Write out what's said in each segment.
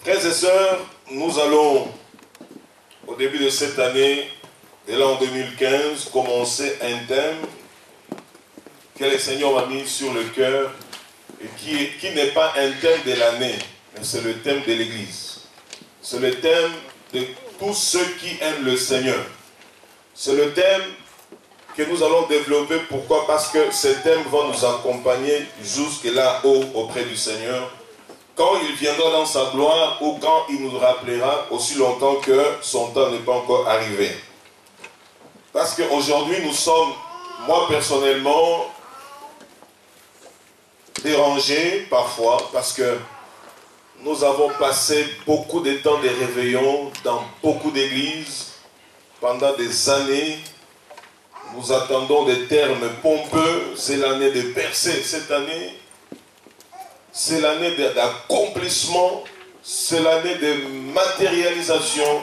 Frères et sœurs, nous allons, au début de cette année, de l'an 2015, commencer un thème que le Seigneur m'a mis sur le cœur et qui n'est pas un thème de l'année, mais c'est le thème de l'Église. C'est le thème de tous ceux qui aiment le Seigneur. C'est le thème que nous allons développer. Pourquoi? Parce que ce thème va nous accompagner jusque là-haut auprès du Seigneur. Quand il viendra dans sa gloire ou quand il nous rappellera aussi longtemps que son temps n'est pas encore arrivé. Parce qu'aujourd'hui nous sommes, moi personnellement, dérangés parfois parce que nous avons passé beaucoup de temps de réveillons dans beaucoup d'églises pendant des années. Nous attendons des termes pompeux. C'est l'année de percée cette année. C'est l'année d'accomplissement. C'est l'année de matérialisation.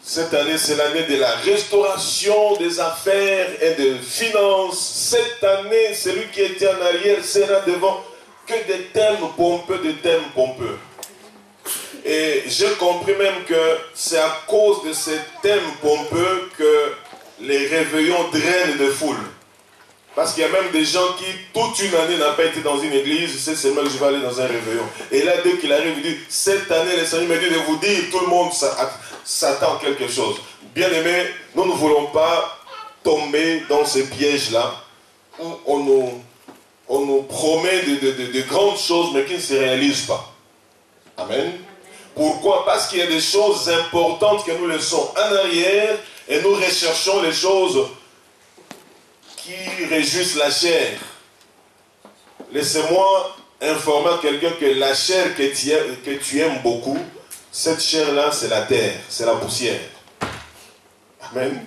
Cette année, c'est l'année de la restauration des affaires et des finances. Cette année, celui qui était en arrière sera devant que des thèmes pompeux, Et j'ai compris même que c'est à cause de ces thèmes pompeux que les réveillons drainent de foule. Parce qu'il y a même des gens qui, toute une année, n'ont pas été dans une église, c'est seulement que je vais aller dans un réveillon. Et là, dès qu'il arrive, il dit, cette année, le Seigneur me dit de vous dire, tout le monde s'attend à quelque chose. Bien aimé, nous ne voulons pas tomber dans ces pièges-là, où on nous promet de grandes choses, mais qui ne se réalisent pas. Amen. Pourquoi? Parce qu'il y a des choses importantes que nous laissons en arrière, et nous recherchons les choses qui réjouissent la chair. Laissez-moi informer quelqu'un que la chair que tu aimes beaucoup, cette chair-là, c'est la terre, c'est la poussière. Amen.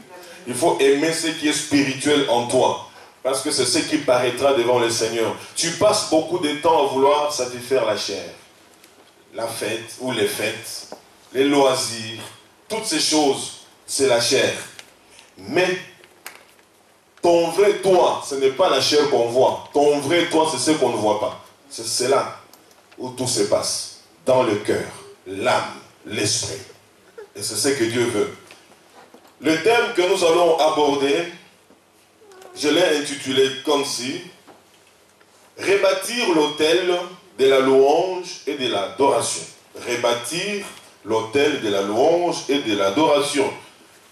Il faut aimer ce qui est spirituel en toi, parce que c'est ce qui paraîtra devant le Seigneur. Tu passes beaucoup de temps à vouloir satisfaire la chair. La fête ou les fêtes, les loisirs, toutes ces choses, c'est la chair. Mais ton vrai toi, ce n'est pas la chair qu'on voit. Ton vrai toi, c'est ce qu'on ne voit pas. C'est là où tout se passe. Dans le cœur, l'âme, l'esprit. Et c'est ce que Dieu veut. Le thème que nous allons aborder, je l'ai intitulé comme ci: rebâtir l'autel de la louange et de l'adoration. Rebâtir l'autel de la louange et de l'adoration.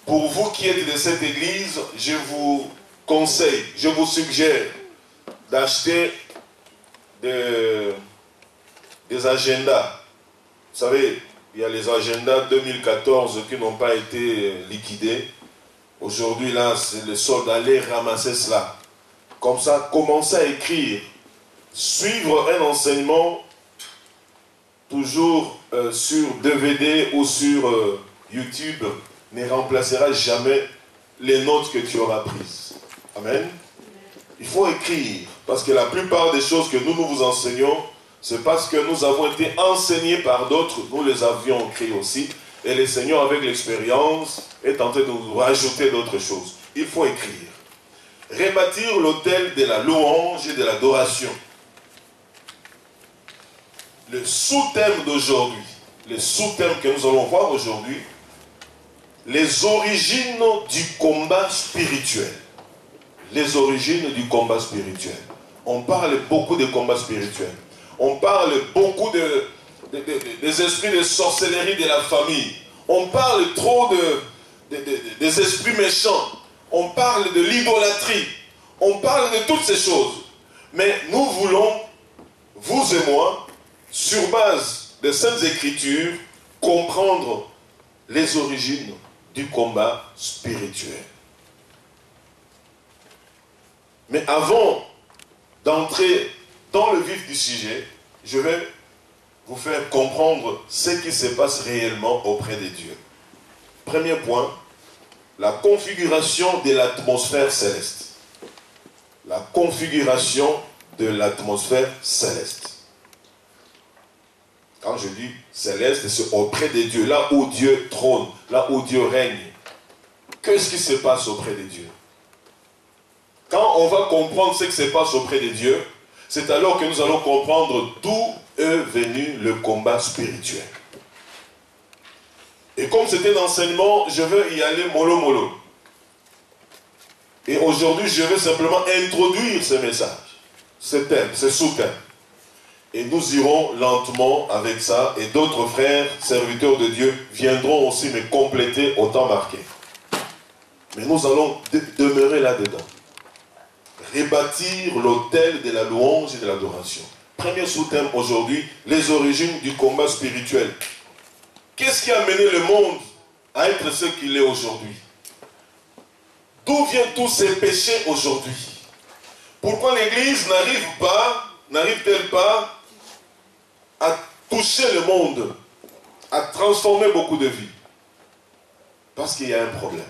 Pour vous qui êtes de cette église, je vous conseille, je vous suggère d'acheter des agendas. Vous savez, il y a les agendas 2014 qui n'ont pas été liquidés. Aujourd'hui, là, c'est le solde. Allez ramasser cela. Comme ça, commencez à écrire. Suivre un enseignement toujours sur DVD ou sur YouTube ne remplacera jamais les notes que tu auras prises. Amen. Il faut écrire, parce que la plupart des choses que nous vous enseignons, c'est parce que nous avons été enseignés par d'autres, nous les avions écrits aussi, et le Seigneur, avec l'expérience, est en train de nous rajouter d'autres choses. Il faut écrire. Rebâtir l'autel de la louange et de l'adoration. Le sous-thème d'aujourd'hui, le sous-thème que nous allons voir aujourd'hui, les origines du combat spirituel. Les origines du combat spirituel. On parle beaucoup de combat spirituel. On parle beaucoup des esprits de sorcellerie de la famille. On parle trop des esprits méchants. On parle de l'idolâtrie. On parle de toutes ces choses. Mais nous voulons, vous et moi, sur base des Saintes Écritures, comprendre les origines du combat spirituel. Mais avant d'entrer dans le vif du sujet, je vais vous faire comprendre ce qui se passe réellement auprès de Dieu. Premier point, la configuration de l'atmosphère céleste. La configuration de l'atmosphère céleste. Quand je dis céleste, c'est auprès de Dieu, là où Dieu trône, là où Dieu règne. Qu'est-ce qui se passe auprès de Dieu? Quand on va comprendre ce qui se passe auprès de Dieu, c'est alors que nous allons comprendre d'où est venu le combat spirituel. Et comme c'était un enseignement, je vais y aller mollo mollo. Et aujourd'hui, je vais simplement introduire ce message, ce thème, ce sous-thème. Et nous irons lentement avec ça, et d'autres frères, serviteurs de Dieu, viendront aussi me compléter au temps marqué. Mais nous allons demeurer là-dedans. Rebâtir l'autel de la louange et de l'adoration. Premier sous-thème aujourd'hui, les origines du combat spirituel. Qu'est-ce qui a mené le monde à être ce qu'il est aujourd'hui? D'où viennent tous ces péchés aujourd'hui? Pourquoi l'Église n'arrive-t-elle pas à toucher le monde, à transformer beaucoup de vies? Parce qu'il y a un problème.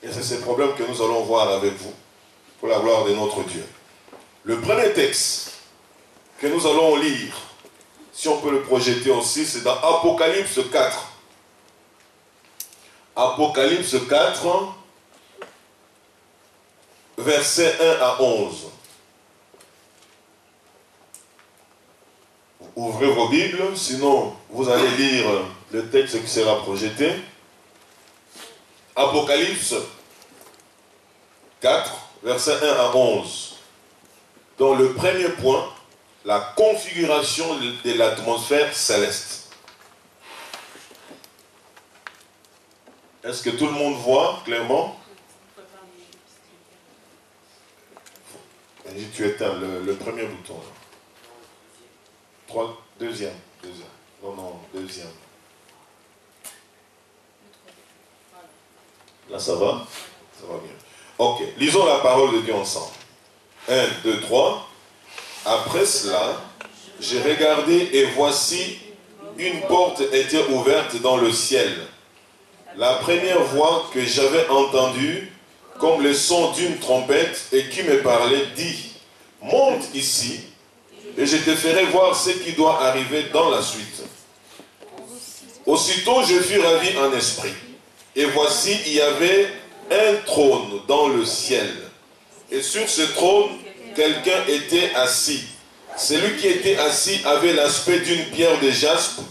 Et c'est ce problème que nous allons voir avec vous, pour la gloire de notre Dieu. Le premier texte que nous allons lire, si on peut le projeter aussi, c'est dans Apocalypse 4. Apocalypse 4, versets 1 à 11. Ouvrez vos Bibles, sinon vous allez lire le texte qui sera projeté. Apocalypse 4, versets 1 à 11. Dans le premier point, la configuration de l'atmosphère céleste. Est-ce que tout le monde voit clairement? Tu éteins le premier bouton. Deuxième. Non, deuxième. Là, ça va? Ça va bien. Ok, lisons la parole de Dieu ensemble. 1, 2, 3. Après cela, j'ai regardé et voici une porte était ouverte dans le ciel. La première voix que j'avais entendue, comme le son d'une trompette, et qui me parlait, dit, monte ici, et je te ferai voir ce qui doit arriver dans la suite. Aussitôt je fus ravi en esprit, et voici il y avait un trône dans le ciel, et sur ce trône, quelqu'un était assis. Celui qui était assis avait l'aspect d'une pierre de jaspe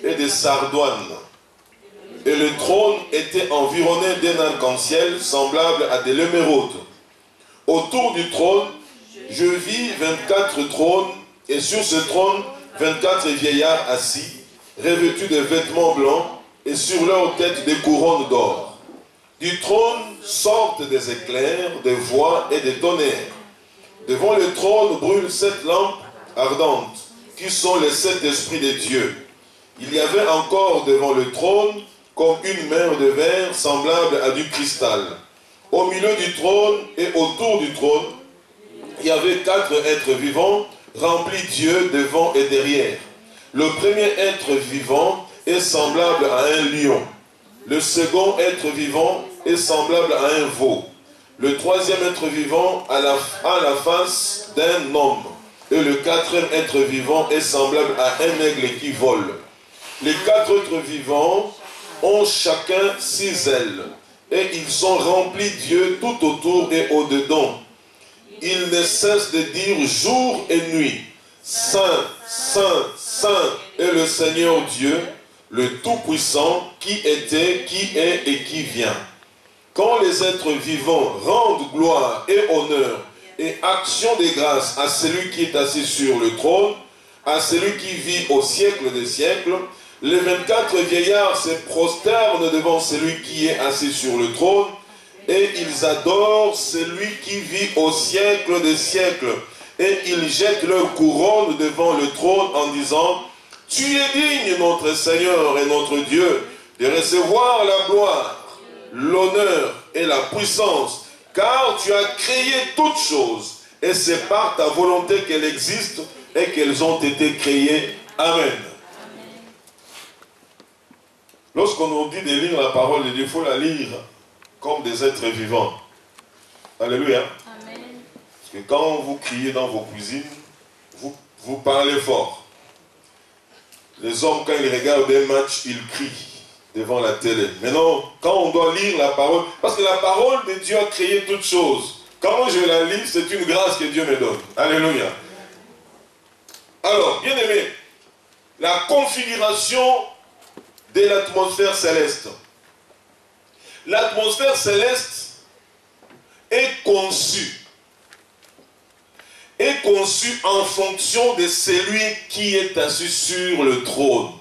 et de sardoine. Et le trône était environné d'un arc-en-ciel semblable à de l'émeraude. Autour du trône, je vis 24 trônes, et sur ce trône, 24 vieillards assis, revêtus de vêtements blancs, et sur leurs têtes des couronnes d'or. Du trône sortent des éclairs, des voix et des tonnerres. Devant le trône brûlent 7 lampes ardentes, qui sont les 7 esprits de Dieu. Il y avait encore devant le trône, comme une mer de verre semblable à du cristal. Au milieu du trône et autour du trône, il y avait 4 êtres vivants, remplis Dieu devant et derrière. Le premier être vivant est semblable à un lion. Le second être vivant est semblable à un veau. Le troisième être vivant a la face d'un homme. Et le quatrième être vivant est semblable à un aigle qui vole. Les 4 êtres vivants ont chacun 6 ailes. Et ils sont remplis Dieu tout autour et au-dedans. Ils ne cessent de dire jour et nuit, Saint, Saint, Saint est le Seigneur Dieu, le Tout-Puissant, qui était, qui est et qui vient. Quand les êtres vivants rendent gloire et honneur et action de grâce à celui qui est assis sur le trône, à celui qui vit au siècle des siècles, les 24 vieillards se prosternent devant celui qui est assis sur le trône, et ils adorent celui qui vit au siècle des siècles. Et ils jettent leur couronne devant le trône en disant, « Tu es digne, notre Seigneur et notre Dieu, de recevoir la gloire, l'honneur et la puissance, car tu as créé toutes choses, et c'est par ta volonté qu'elles existent et qu'elles ont été créées. Amen. » Lorsqu'on nous dit de lire la parole de Dieu, il faut la lire comme des êtres vivants. Alléluia. Amen. Parce que quand vous criez dans vos cuisines, vous parlez fort. Les hommes, quand ils regardent un match, ils crient devant la télé. Mais non, quand on doit lire la parole, parce que la parole de Dieu a créé toutes choses. Quand je la lis, c'est une grâce que Dieu me donne. Alléluia. Alors, bien aimé, la configuration de l'atmosphère céleste. L'atmosphère céleste est conçue en fonction de celui qui est assis sur le trône.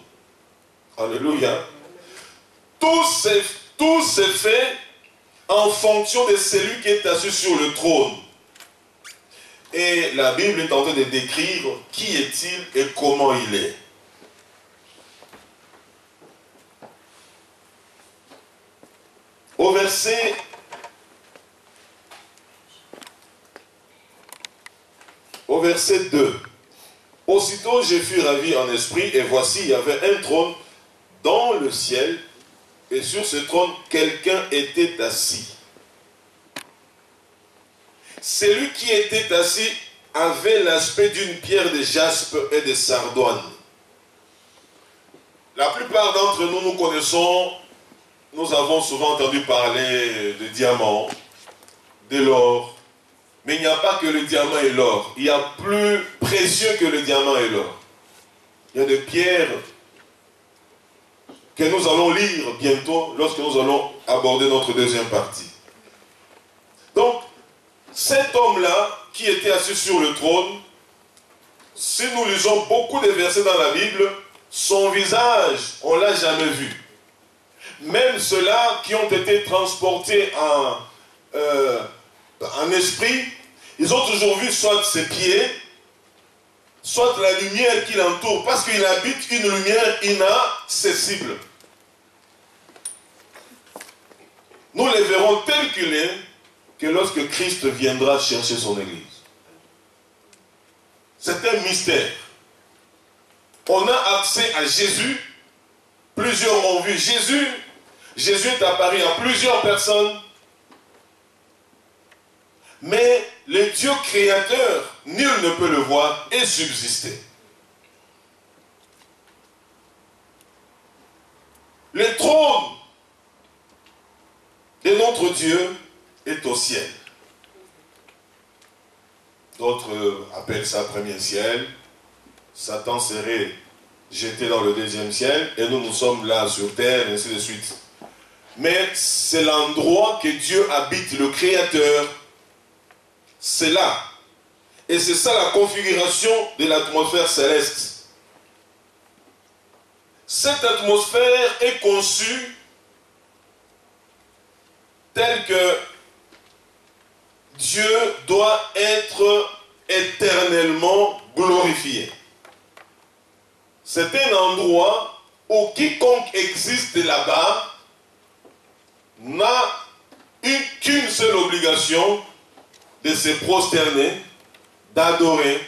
Alléluia. Tout se fait en fonction de celui qui est assis sur le trône. Et la Bible est en train de décrire qui est-il et comment il est. Au verset 2. Aussitôt je fus ravi en esprit, et voici, il y avait un trône dans le ciel, et sur ce trône, quelqu'un était assis. Celui qui était assis avait l'aspect d'une pierre de jaspe et de sardoine. La plupart d'entre nous, nous connaissons, nous avons souvent entendu parler de diamants, de l'or. Mais il n'y a pas que le diamant et l'or. Il y a plus précieux que le diamant et l'or. Il y a des pierres que nous allons lire bientôt lorsque nous allons aborder notre deuxième partie. Donc, cet homme-là, qui était assis sur le trône, si nous lisons beaucoup de versets dans la Bible, son visage, on ne l'a jamais vu. Même ceux-là qui ont été transportés en esprit, ils ont toujours vu soit ses pieds, soit la lumière qui l'entoure, parce qu'il habite une lumière inaccessible. Nous les verrons tels qu'il est, que lorsque Christ viendra chercher son Église. C'est un mystère. On a accès à Jésus. Plusieurs ont vu Jésus. Jésus est apparu à plusieurs personnes. Mais le Dieu créateur, nul ne peut le voir et subsister. Le trône de notre Dieu est au ciel. D'autres appellent ça premier ciel. Satan serait jeté dans le deuxième ciel et nous sommes là sur terre et ainsi de suite. Mais c'est l'endroit que Dieu habite, le Créateur. C'est là. Et c'est ça la configuration de l'atmosphère céleste. Cette atmosphère est conçue telle que Dieu doit être éternellement glorifié. C'est un endroit où quiconque existe là-bas n'a qu'une seule obligation de se prosterner, d'adorer,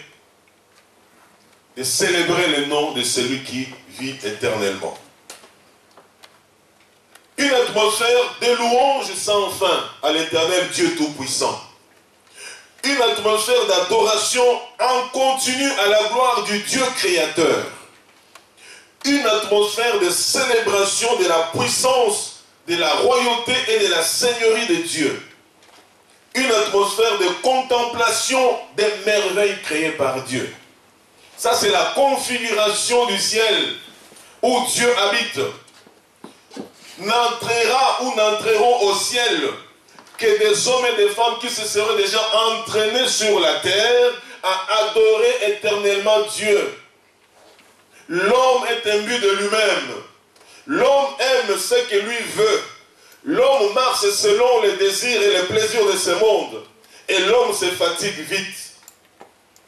de célébrer le nom de celui qui vit éternellement. Une atmosphère de louange sans fin à l'éternel Dieu Tout-Puissant. Une atmosphère d'adoration en continu à la gloire du Dieu Créateur. Une atmosphère de célébration de la puissance, de la royauté et de la seigneurie de Dieu. Une atmosphère de contemplation des merveilles créées par Dieu. Ça, c'est la configuration du ciel où Dieu habite. N'entrera ou n'entreront au ciel que des hommes et des femmes qui se seraient déjà entraînés sur la terre à adorer éternellement Dieu. L'homme est imbu de lui-même. L'homme aime ce que lui veut. L'homme marche selon les désirs et les plaisirs de ce monde. Et l'homme se fatigue vite.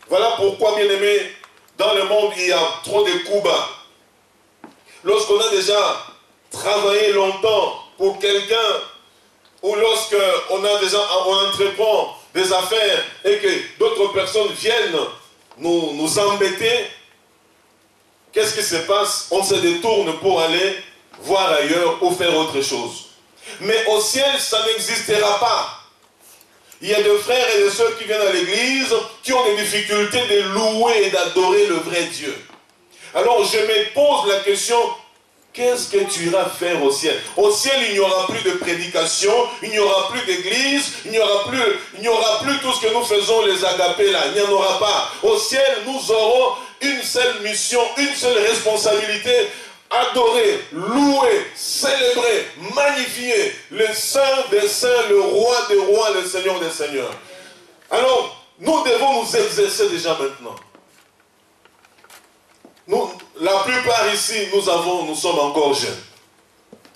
Voilà pourquoi, bien aimé, dans le monde, il y a trop de coups bas. Lorsqu'on a déjà travaillé longtemps pour quelqu'un, ou lorsqu'on entreprend des affaires et que d'autres personnes viennent nous embêter, qu'est-ce qui se passe? On se détourne pour aller voir ailleurs ou faire autre chose. Mais au ciel, ça n'existera pas. Il y a des frères et des sœurs qui viennent à l'église qui ont des difficultés de louer et d'adorer le vrai Dieu. Alors je me pose la question, qu'est-ce que tu iras faire au ciel? Au ciel, il n'y aura plus de prédication, il n'y aura plus d'église, il n'y aura plus tout ce que nous faisons, les agapés là, il n'y en aura pas. Au ciel, nous aurons une seule mission, une seule responsabilité. Adorer, louer, célébrer, magnifier le Saint des Saints, le Roi des Rois, le Seigneur des Seigneurs. Alors, nous devons nous exercer déjà maintenant. Nous, la plupart ici, nous sommes encore jeunes.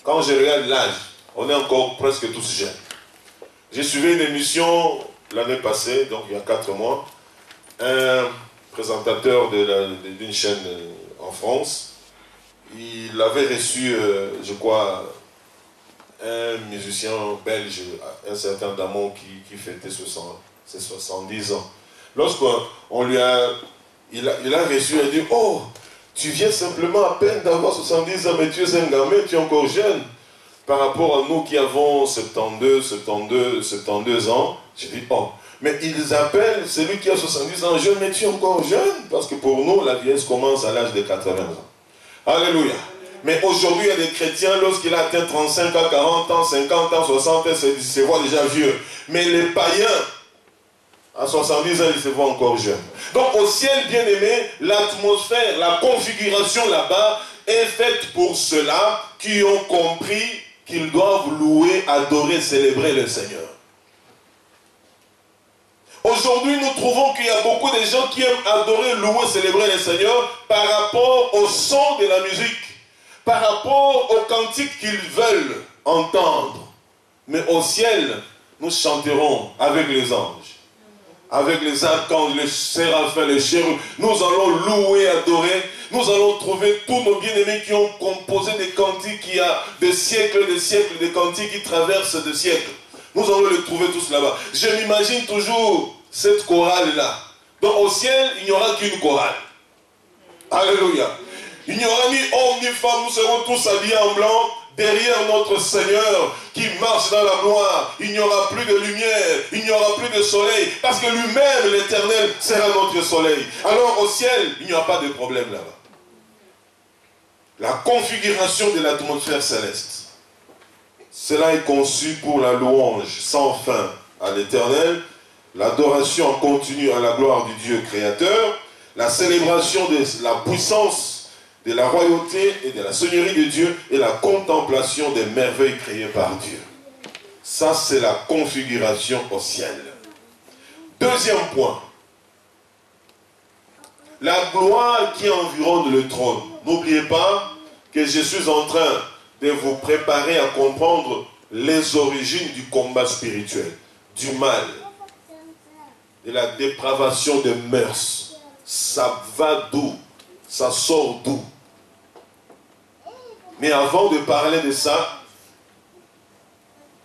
Quand je regarde l'âge, on est encore presque tous jeunes. J'ai suivi une émission l'année passée, donc il y a 4 mois, un présentateur d'une chaîne en France. Il avait reçu, je crois, un musicien belge, un certain Damon qui fêtait ses 70 ans. Lorsqu'on lui a... Il a reçu, il a dit, oh, tu viens simplement à peine d'avoir 70 ans, mais tu es un gamin, tu es encore jeune. Par rapport à nous qui avons 72 ans, j'ai dit, oh, mais ils appellent celui qui a 70 ans jeune, mais tu es encore jeune. Parce que pour nous, la vieillesse commence à l'âge de 80 ans. Alléluia. Mais aujourd'hui, il y a des chrétiens, lorsqu'il a atteint 35 ans, 40 ans, 50 ans, 60 ans, ils se voient déjà vieux. Mais les païens, à 70 ans, ils se voient encore jeunes. Donc au ciel, bien aimé, l'atmosphère, la configuration là-bas est faite pour ceux-là qui ont compris qu'ils doivent louer, adorer, célébrer le Seigneur. Aujourd'hui, nous trouvons qu'il y a beaucoup de gens qui aiment adorer, louer, célébrer le Seigneur par rapport au son de la musique, par rapport aux cantiques qu'ils veulent entendre. Mais au ciel, nous chanterons avec les anges, avec les archanges, les séraphins, les chérubins. Nous allons louer, adorer. Nous allons trouver tous nos bien-aimés qui ont composé des cantiques qui a des siècles, des cantiques qui traversent des siècles. Nous allons les trouver tous là-bas. Je m'imagine toujours cette chorale-là. Donc au ciel, il n'y aura qu'une chorale. Alléluia. Il n'y aura ni homme ni femme, nous serons tous habillés en blanc derrière notre Seigneur qui marche dans la gloire. Il n'y aura plus de lumière, il n'y aura plus de soleil, parce que lui-même, l'Éternel, sera notre soleil. Alors au ciel, il n'y aura pas de problème là-bas. La configuration de l'atmosphère céleste. Cela est conçu pour la louange sans fin à l'Éternel, l'adoration en continu à la gloire du Dieu créateur, la célébration de la puissance, de la royauté et de la seigneurie de Dieu et la contemplation des merveilles créées par Dieu. Ça, c'est la configuration au ciel. Deuxième point. La gloire qui environne le trône. N'oubliez pas que je suis en train de vous préparer à comprendre les origines du combat spirituel, du mal, de la dépravation des mœurs. Ça va d'où? Ça sort d'où? Mais avant de parler de ça,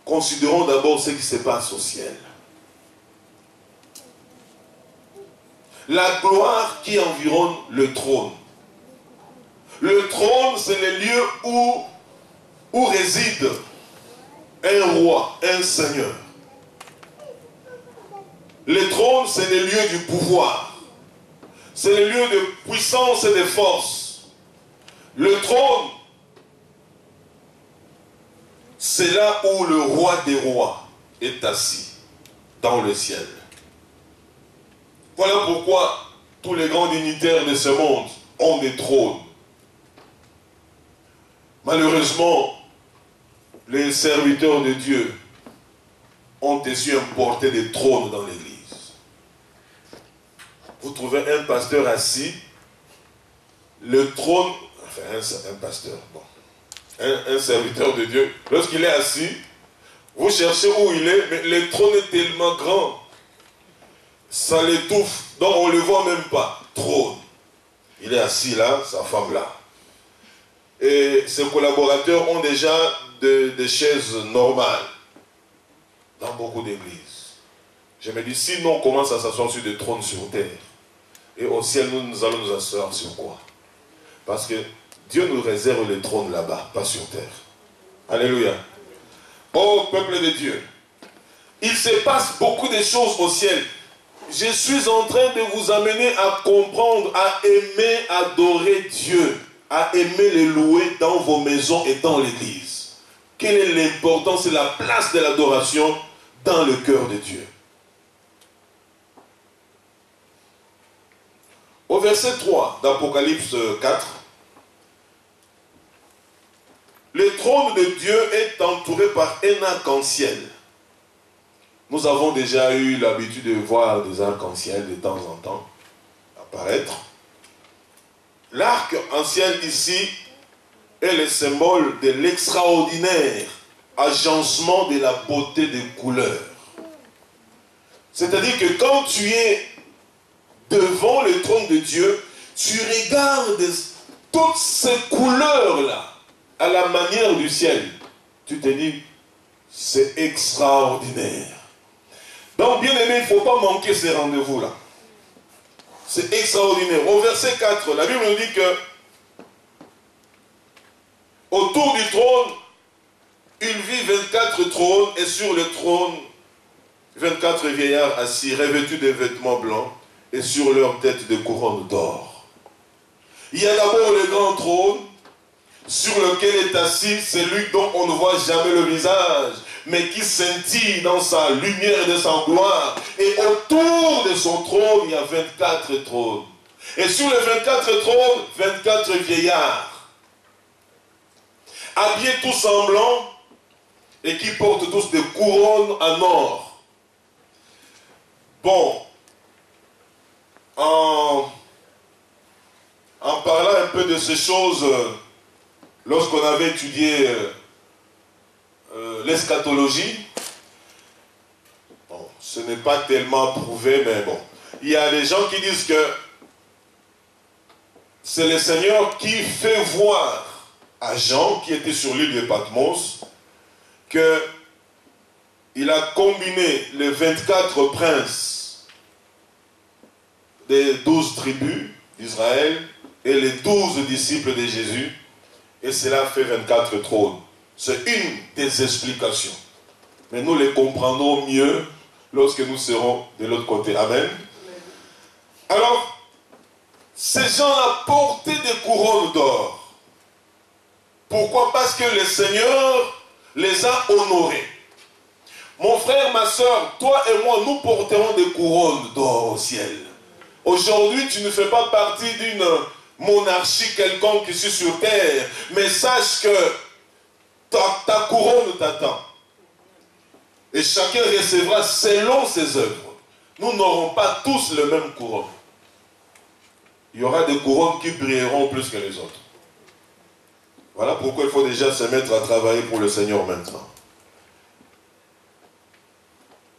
considérons d'abord ce qui se passe au ciel. La gloire qui environne le trône. Le trône, c'est le lieu où réside un roi, un seigneur. Le trône, c'est le lieu du pouvoir. C'est le lieu de puissance et de force. Le trône, c'est là où le roi des rois est assis, dans le ciel. Voilà pourquoi tous les grands dignitaires de ce monde ont des trônes. Malheureusement, les serviteurs de Dieu ont su importer des trônes dans l'église. Vous trouvez un pasteur assis, le trône, enfin un pasteur, bon, un serviteur de Dieu, lorsqu'il est assis, vous cherchez où il est, mais le trône est tellement grand, ça l'étouffe, donc on ne le voit même pas. Trône. Il est assis là, sa femme là. Et ses collaborateurs ont déjà des chaises normales dans beaucoup d'églises. Je me dis, si nous on commence à s'asseoir sur des trônes sur terre, et au ciel nous allons nous asseoir sur quoi? Parce que Dieu nous réserve les trônes là-bas, pas sur terre. Alléluia. Oh peuple de Dieu, il se passe beaucoup de choses au ciel. Je suis en train de vous amener à comprendre, à aimer, adorer Dieu, à aimer le louer dans vos maisons et dans l'église. Quelle est l'importance et la place de l'adoration dans le cœur de Dieu? Au verset 3 d'Apocalypse 4, le trône de Dieu est entouré par un arc-en-ciel. Nous avons déjà eu l'habitude de voir des arcs-en-ciel de temps en temps apparaître. L'arc-en-ciel ici est le symbole de l'extraordinaire agencement de la beauté des couleurs. C'est-à-dire que quand tu es devant le trône de Dieu, tu regardes toutes ces couleurs-là à la manière du ciel. Tu te dis, c'est extraordinaire. Donc, bien aimé, il ne faut pas manquer ces rendez-vous-là. C'est extraordinaire. Au verset 4, la Bible nous dit que autour du trône, il vit 24 trônes et sur le trône, 24 vieillards assis, revêtus de vêtements blancs et sur leur tête des couronnes d'or. Il y a d'abord le grand trône sur lequel est assis celui dont on ne voit jamais le visage, mais qui scintille dans sa lumière et de sa gloire. Et autour de son trône, il y a 24 trônes. Et sur les 24 trônes, 24 vieillards, habillés tous en blanc, et qui portent tous des couronnes en or. Bon, en parlant un peu de ces choses, lorsqu'on avait étudié l'eschatologie, bon, ce n'est pas tellement prouvé, mais bon, il y a des gens qui disent que c'est le Seigneur qui fait voir à Jean, qui était sur l'île de Patmos, qu'il a combiné les 24 princes des 12 tribus d'Israël et les 12 disciples de Jésus, et cela fait 24 trônes. C'est une des explications. Mais nous les comprendrons mieux lorsque nous serons de l'autre côté. Amen. Alors, ces gens-là portaient des couronnes d'or. Pourquoi? Parce que le Seigneur les a honorés. Mon frère, ma soeur, toi et moi, nous porterons des couronnes d'or au ciel. Aujourd'hui, tu ne fais pas partie d'une monarchie quelconque ici sur terre, mais sache que ta couronne t'attend. Et chacun recevra selon ses œuvres. Nous n'aurons pas tous le même couronne. Il y aura des couronnes qui brilleront plus que les autres. Voilà pourquoi il faut déjà se mettre à travailler pour le Seigneur maintenant.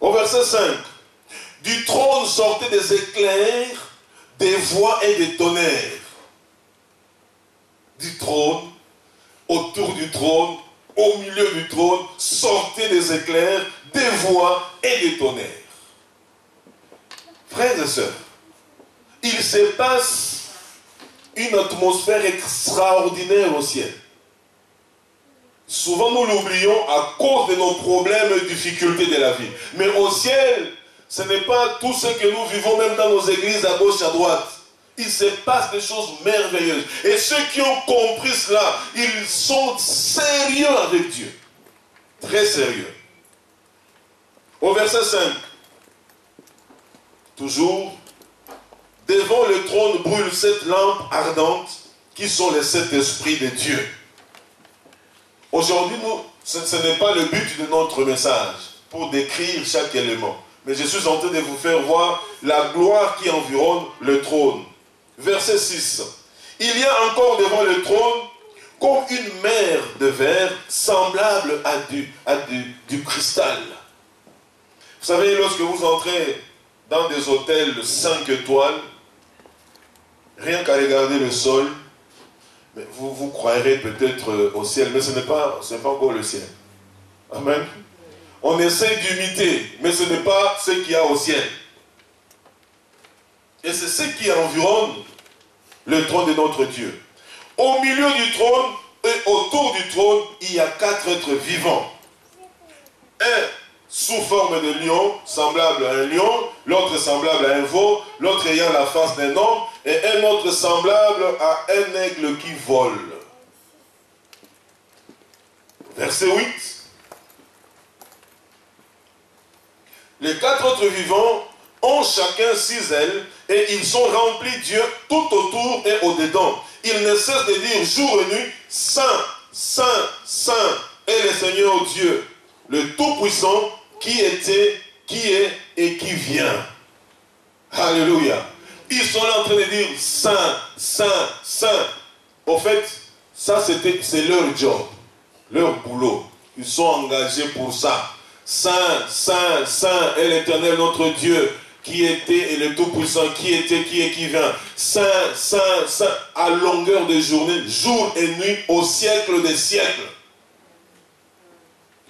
Au verset 5. Du trône sortaient des éclairs, des voix et des tonnerres. Du trône, autour du trône, au milieu du trône, sortaient des éclairs, des voix et des tonnerres. Frères et sœurs, il se passe une atmosphère extraordinaire au ciel. Souvent nous l'oublions à cause de nos problèmes et difficultés de la vie. Mais au ciel, ce n'est pas tout ce que nous vivons même dans nos églises à gauche, à droite. Il se passe des choses merveilleuses. Et ceux qui ont compris cela, ils sont sérieux avec Dieu. Très sérieux. Au verset 5. Toujours, devant le trône brûlent 7 lampes ardentes qui sont les 7 esprits de Dieu. Aujourd'hui, ce n'est pas le but de notre message pour décrire chaque élément. Mais je suis en train de vous faire voir la gloire qui environne le trône. Verset 6. Il y a encore devant le trône comme une mer de verre semblable à du cristal. Vous savez, lorsque vous entrez dans des hôtels 5 étoiles, rien qu'à regarder le sol, mais vous croirez peut-être au ciel, mais ce n'est pas encore le ciel. Amen. On essaie d'imiter, mais ce n'est pas ce qu'il y a au ciel. Et c'est ce qui environne le trône de notre Dieu. Au milieu du trône et autour du trône, il y a 4 êtres vivants. Un sous forme de lion, semblable à un lion, l'autre semblable à un veau, l'autre ayant la face d'un homme, et un autre semblable à un aigle qui vole. Verset 8. Les 4 autres vivants ont chacun 6 ailes et ils sont remplis Dieu tout autour et au-dedans. Ils ne cessent de dire jour et nuit, Saint, Saint, Saint est le Seigneur Dieu, le Tout-Puissant qui était, qui est et qui vient. Alléluia. Ils sont là en train de dire Saint, Saint, Saint. En fait, ça c'est leur job, leur boulot. Ils sont engagés pour ça. Saint, Saint, Saint est l'Éternel notre Dieu, qui était et le Tout-Puissant, qui était, qui est, qui vient. Saint, Saint, Saint, à longueur de journée, jour et nuit, au siècle des siècles.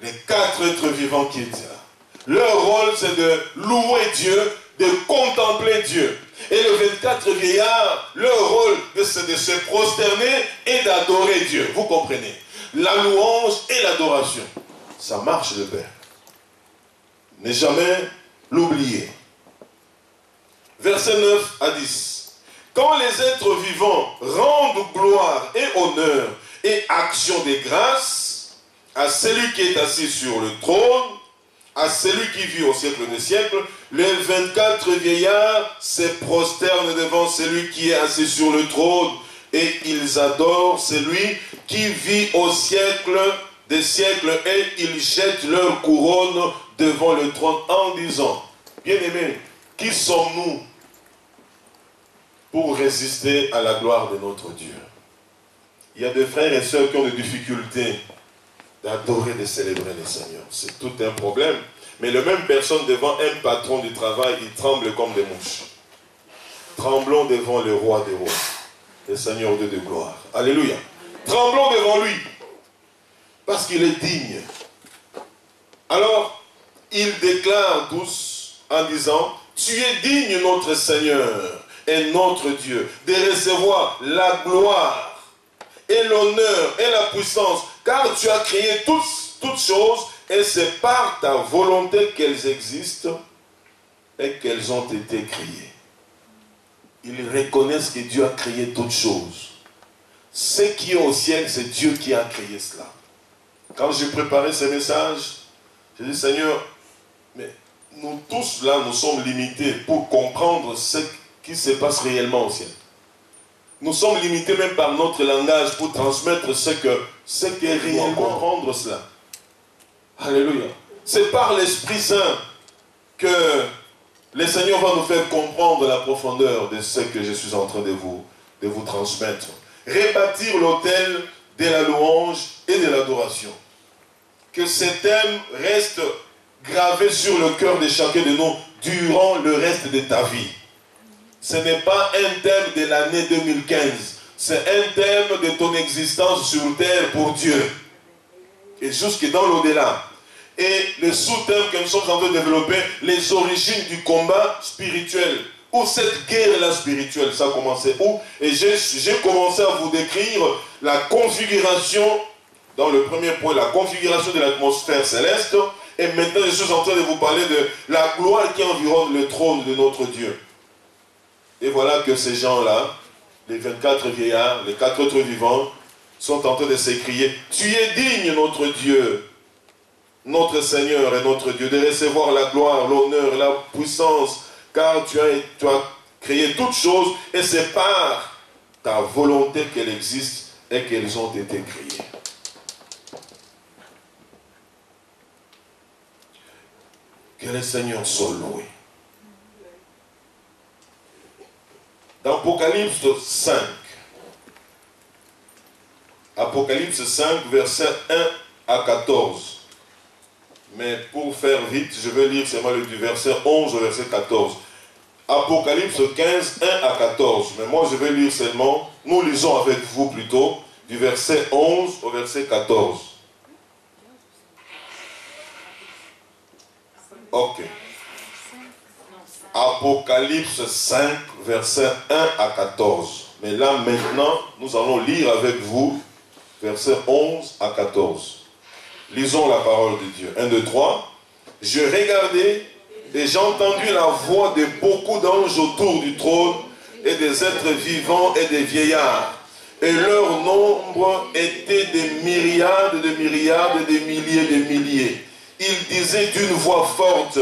Les 4 êtres vivants qui étaient là. Leur rôle, c'est de louer Dieu, de contempler Dieu. Et les 24 vieillards, leur rôle, c'est de se prosterner et d'adorer Dieu. Vous comprenez? La louange et l'adoration. Ça marche de pair. Ne jamais l'oublier. Versets 9 à 10. Quand les êtres vivants rendent gloire et honneur et action de grâce à celui qui est assis sur le trône, à celui qui vit au siècle des siècles, les 24 vieillards se prosternent devant celui qui est assis sur le trône et ils adorent celui qui vit au siècle des siècles et ils jettent leur couronne devant le trône en disant, bien-aimés, qui sommes-nous pour résister à la gloire de notre Dieu? Il y a des frères et sœurs qui ont des difficultés d'adorer, de célébrer le Seigneur. C'est tout un problème. Mais les mêmes personnes devant un patron du travail, ils tremblent comme des mouches. Tremblons devant le roi des rois, le Seigneur Dieu de gloire. Alléluia. Tremblons devant lui, parce qu'il est digne. Alors, ils déclarent tous en disant, tu es digne, notre Seigneur et notre Dieu, de recevoir la gloire et l'honneur et la puissance, car tu as créé toutes choses et c'est par ta volonté qu'elles existent et qu'elles ont été créées. Ils reconnaissent que Dieu a créé toutes choses. Ce qui est au ciel, c'est Dieu qui a créé cela. Quand j'ai préparé ce message, j'ai dit, Seigneur, mais nous tous là, nous sommes limités pour comprendre ce qui se passe réellement au ciel. Nous sommes limités même par notre langage pour transmettre ce qu'est réellement, comprendre cela. Alléluia. C'est par l'Esprit Saint que le Seigneur va nous faire comprendre la profondeur de ce que je suis en train de vous transmettre. Rebâtir l'autel de la louange et de l'adoration. Que ces thèmes restent gravés sur le cœur de chacun de nous durant le reste de ta vie. Ce n'est pas un thème de l'année 2015. C'est un thème de ton existence sur terre pour Dieu. Et jusque dans l'au-delà. Et le sous-thème que nous sommes en train de développer, les origines du combat spirituel. Où cette guerre-là spirituelle, ça a commencé où? Et j'ai commencé à vous décrire la configuration, dans le premier point, la configuration de l'atmosphère céleste. Et maintenant, je suis en train de vous parler de la gloire qui environne le trône de notre Dieu. Et voilà que ces gens-là, les 24 vieillards, les 4 êtres vivants, sont en train de s'écrier, tu es digne, notre Dieu, notre Seigneur et notre Dieu, de recevoir la gloire, l'honneur, la puissance, car tu as créé toutes choses et c'est par ta volonté qu'elles existent et qu'elles ont été créées. Que le Seigneur soit loué. Dans Apocalypse 5, Apocalypse 5, versets 1 à 14. Mais pour faire vite, je vais lire seulement du verset 11 au verset 14. Apocalypse 15, 1 à 14. Mais moi, je vais lire seulement, nous lisons avec vous plutôt, du verset 11 au verset 14. Ok. Apocalypse 5, verset 1 à 14. Mais là, maintenant, nous allons lire avec vous, verset 11 à 14. Lisons la parole de Dieu. 1, 2, 3. Je regardais et j'ai entendu la voix de beaucoup d'anges autour du trône et des êtres vivants et des vieillards. Et leur nombre était des myriades, des milliers. Ils disaient d'une voix forte,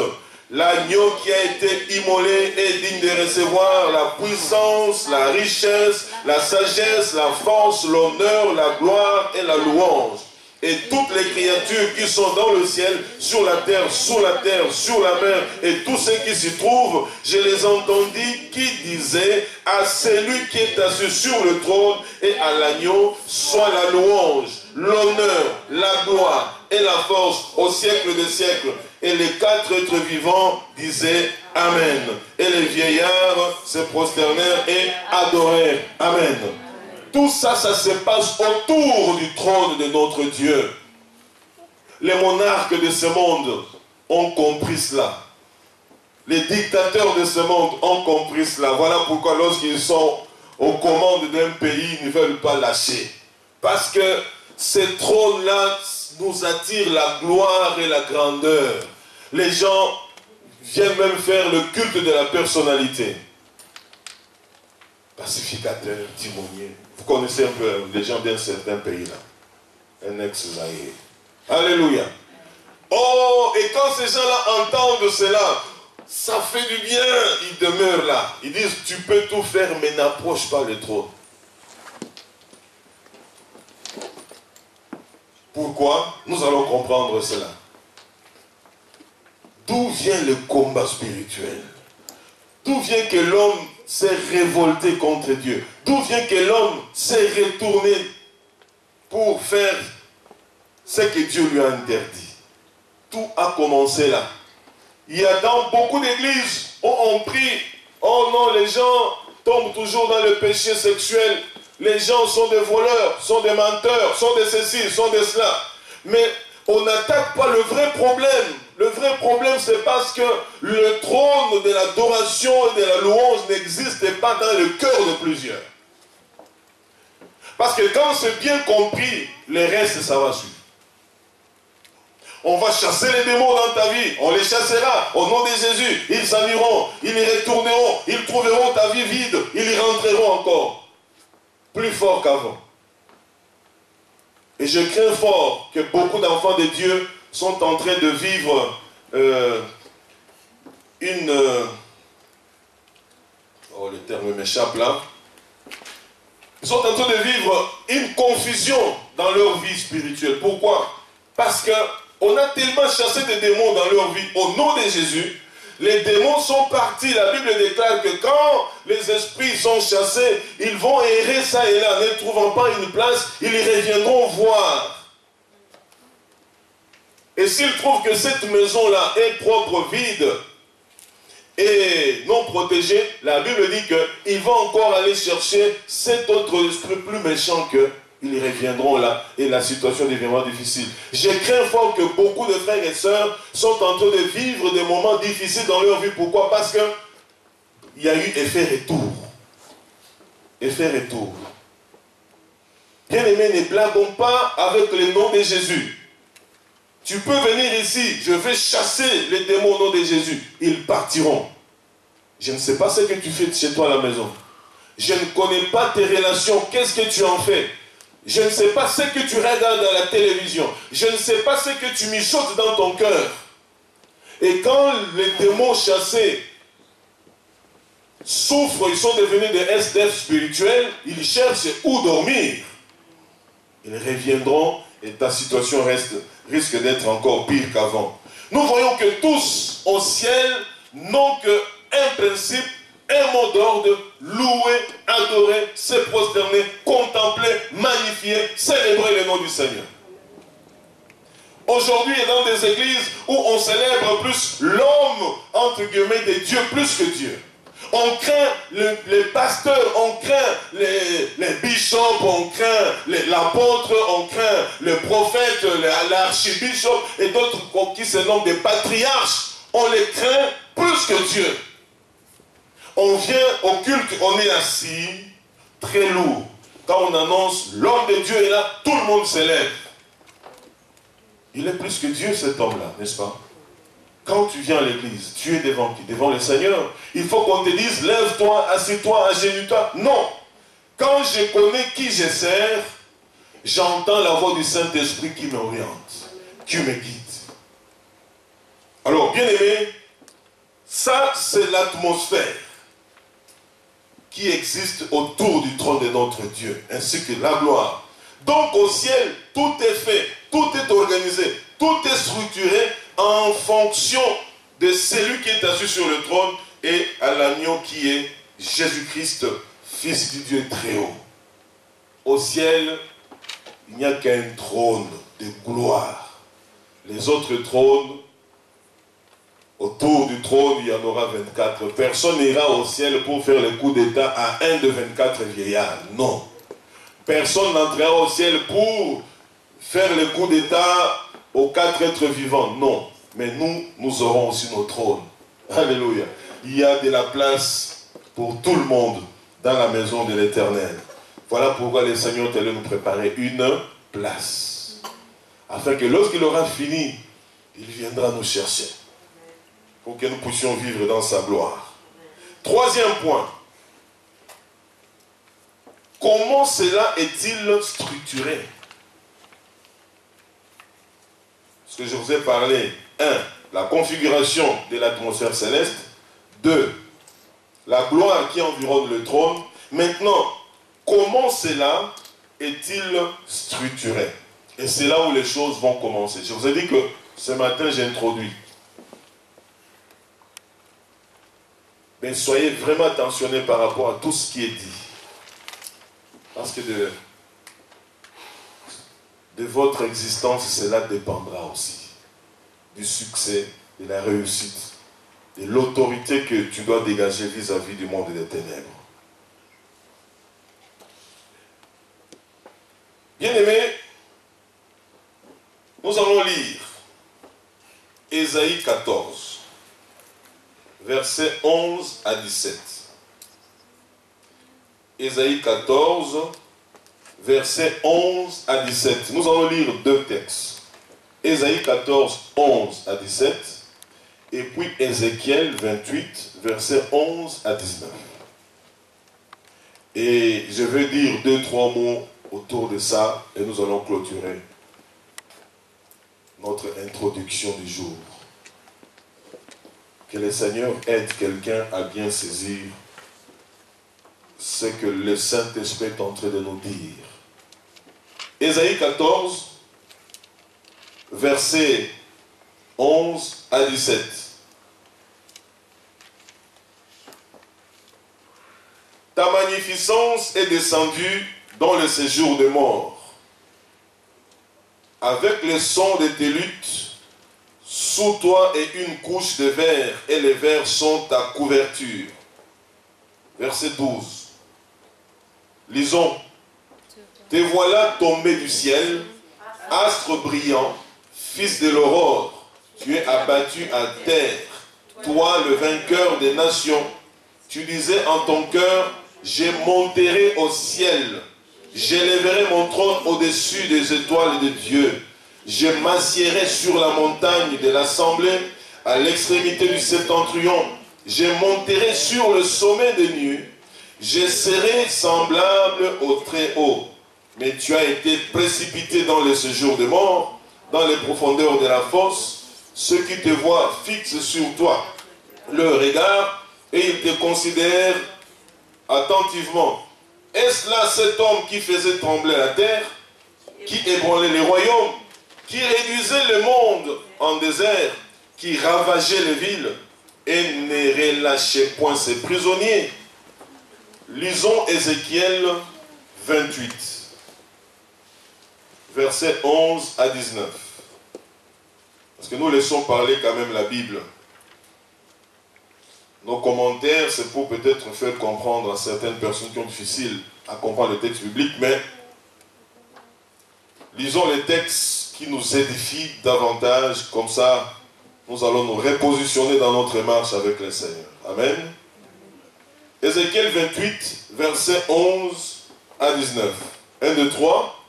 L'agneau qui a été immolé est digne de recevoir la puissance, la richesse, la sagesse, la force, l'honneur, la gloire et la louange. Et toutes les créatures qui sont dans le ciel, sur la terre, sous la terre, sur la mer, et tous ceux qui s'y trouvent, je les entendis qui disaient à celui qui est assis sur le trône et à l'agneau, soit la louange, l'honneur, la gloire et la force au siècle des siècles. Et les quatre êtres vivants disaient Amen. Et les vieillards se prosternèrent et adorèrent. Amen. Tout ça, ça se passe autour du trône de notre Dieu. Les monarques de ce monde ont compris cela. Les dictateurs de ce monde ont compris cela. Voilà pourquoi lorsqu'ils sont aux commandes d'un pays, ils ne veulent pas lâcher. Parce que ces trônes-là nous attirent la gloire et la grandeur. Les gens viennent même faire le culte de la personnalité. Pacificateur, timonier. Vous connaissez un peu les gens d'un certain pays-là. Un ex-Zaïre. Alléluia. Oh, et quand ces gens-là entendent cela, ça fait du bien. Ils demeurent là. Ils disent, tu peux tout faire, mais n'approche pas le trône. Pourquoi? Nous allons comprendre cela. D'où vient le combat spirituel? D'où vient que l'homme s'est révolté contre Dieu? D'où vient que l'homme s'est retourné pour faire ce que Dieu lui a interdit? Tout a commencé là. Il y a dans beaucoup d'églises où on prie, oh non, les gens tombent toujours dans le péché sexuel. Les gens sont des voleurs, sont des menteurs, sont des ceci, sont des cela. Mais on n'attaque pas le vrai problème. Le vrai problème, c'est parce que le trône de l'adoration et de la louange n'existe pas dans le cœur de plusieurs. Parce que quand c'est bien compris, le reste, ça va suivre. On va chasser les démons dans ta vie. On les chassera au nom de Jésus. Ils s'en iront, ils y retourneront, ils trouveront ta vie vide, ils y rentreront encore. Plus fort qu'avant. Et je crains fort que beaucoup d'enfants de Dieu sont en train de vivre oh, le terme m'échappe là. Ils sont en train de vivre une confusion dans leur vie spirituelle. Pourquoi? Parce qu'on a tellement chassé des démons dans leur vie au nom de Jésus. Les démons sont partis. La Bible déclare que quand les esprits sont chassés, ils vont errer ça et là, ne trouvant pas une place, ils y reviendront voir. Et s'ils trouvent que cette maison-là est propre, vide et non protégée, la Bible dit qu'ils vont encore aller chercher cet autre esprit plus méchant qu'eux. Ils y reviendront là et la situation deviendra difficile. Je crains fort que beaucoup de frères et sœurs sont en train de vivre des moments difficiles dans leur vie. Pourquoi? Parce qu'il y a eu effet retour. Effet retour. Bien-aimés, ne blaguons pas avec le nom de Jésus. Tu peux venir ici, je vais chasser les démons au nom de Jésus. Ils partiront. Je ne sais pas ce que tu fais chez toi à la maison. Je ne connais pas tes relations. Qu'est-ce que tu en fais? Je ne sais pas ce que tu regardes à la télévision. Je ne sais pas ce que tu mijotes dans ton cœur. Et quand les démons chassés souffrent, ils sont devenus des SDF spirituels, ils cherchent où dormir. Ils reviendront et ta situation risque d'être encore pire qu'avant. Nous voyons que tous au ciel n'ont qu'un principe, un mot d'ordre: louer, adorer, se prosterner, contempler, magnifier, célébrer le nom du Seigneur. Aujourd'hui, il y a dans des églises où on célèbre plus l'homme, entre guillemets, de Dieu plus que Dieu. On craint les pasteurs, on craint les bishops, on craint l'apôtre, on craint le prophète, l'archibishop et d'autres qui se nomment des patriarches. On les craint plus que Dieu. On vient au culte, on est assis, très lourd. Quand on annonce l'homme de Dieu est là, tout le monde se lève. Il est plus que Dieu, cet homme-là, n'est-ce pas? Quand tu viens à l'église, tu es devant qui? Devant le Seigneur. Il faut qu'on te dise, lève-toi, assieds-toi, agenouille-toi. Non. Quand je connais qui je sers, j'entends la voix du Saint-Esprit qui m'oriente, qui me guide. Alors, bien aimé, Ça, c'est l'atmosphère qui existe autour du trône de notre Dieu, ainsi que la gloire. Donc au ciel, tout est fait, tout est organisé, tout est structuré en fonction de celui qui est assis sur le trône et à l'agneau qui est Jésus-Christ, Fils du Dieu très haut. Au ciel, il n'y a qu'un trône de gloire. Les autres trônes, autour du trône, il y en aura 24. Personne n'ira au ciel pour faire le coup d'état à un de 24 vieillards. Non. Personne n'entrera au ciel pour faire le coup d'état aux 4 êtres vivants. Non. Mais nous aurons aussi nos trônes. Alléluia. Il y a de la place pour tout le monde dans la maison de l'Éternel. Voilà pourquoi le Seigneur allait nous préparer une place. Afin que lorsqu'il aura fini, il viendra nous chercher. Pour que nous puissions vivre dans sa gloire. Troisième point. Comment cela est-il structuré? Ce que je vous ai parlé. 1. La configuration de l'atmosphère céleste. 2. La gloire qui environne le trône. Maintenant, comment cela est-il structuré? Et c'est là où les choses vont commencer. Je vous ai dit que ce matin, j'ai introduit. Mais soyez vraiment attentionnés par rapport à tout ce qui est dit. Parce que de votre existence, cela dépendra aussi. Du succès, de la réussite, de l'autorité que tu dois dégager vis-à-vis du monde des ténèbres. Bien-aimés, nous allons lire Ésaïe 14, versets 11 à 17. Ésaïe 14, versets 11 à 17. Nous allons lire deux textes. Ésaïe 14, 11 à 17. Et puis Ézéchiel 28, versets 11 à 19. Et je vais dire 2-3 mots autour de ça et nous allons clôturer notre introduction du jour. Que le Seigneur aide quelqu'un à bien saisir ce que le Saint-Esprit est en train de nous dire. Ésaïe 14, versets 11 à 17. Ta magnificence est descendue dans le séjour des morts. Avec le son de tes luttes, sous toi est une couche de verre, et les verres sont ta couverture. Verset 12. Lisons. Te voilà tombé du ciel, astre brillant, fils de l'aurore. Tu es abattu à terre, toi le vainqueur des nations. Tu disais en ton cœur, je monterai au ciel. J'élèverai mon trône au-dessus des étoiles de Dieu. Je m'assiérai sur la montagne de l'assemblée, à l'extrémité du septentrion. Je monterai sur le sommet des nues. Je serai semblable au Très-Haut. Mais tu as été précipité dans le séjour des morts, dans les profondeurs de la fosse. Ceux qui te voient fixent sur toi leur regard et ils te considèrent attentivement. Est-ce là cet homme qui faisait trembler la terre, qui ébranlait les royaumes, qui réduisait le monde en désert, qui ravageait les villes et ne relâchait point ses prisonniers? Lisons Ézéchiel 28, versets 11 à 19. Parce que nous laissons parler quand même la Bible. Nos commentaires, c'est pour peut-être faire comprendre à certaines personnes qui ont difficile à comprendre le texte biblique, mais lisons les textes qui nous édifient davantage, comme ça, nous allons nous repositionner dans notre marche avec le Seigneur. Amen. Ézéchiel 28, versets 11 à 19. 1, 2, 3.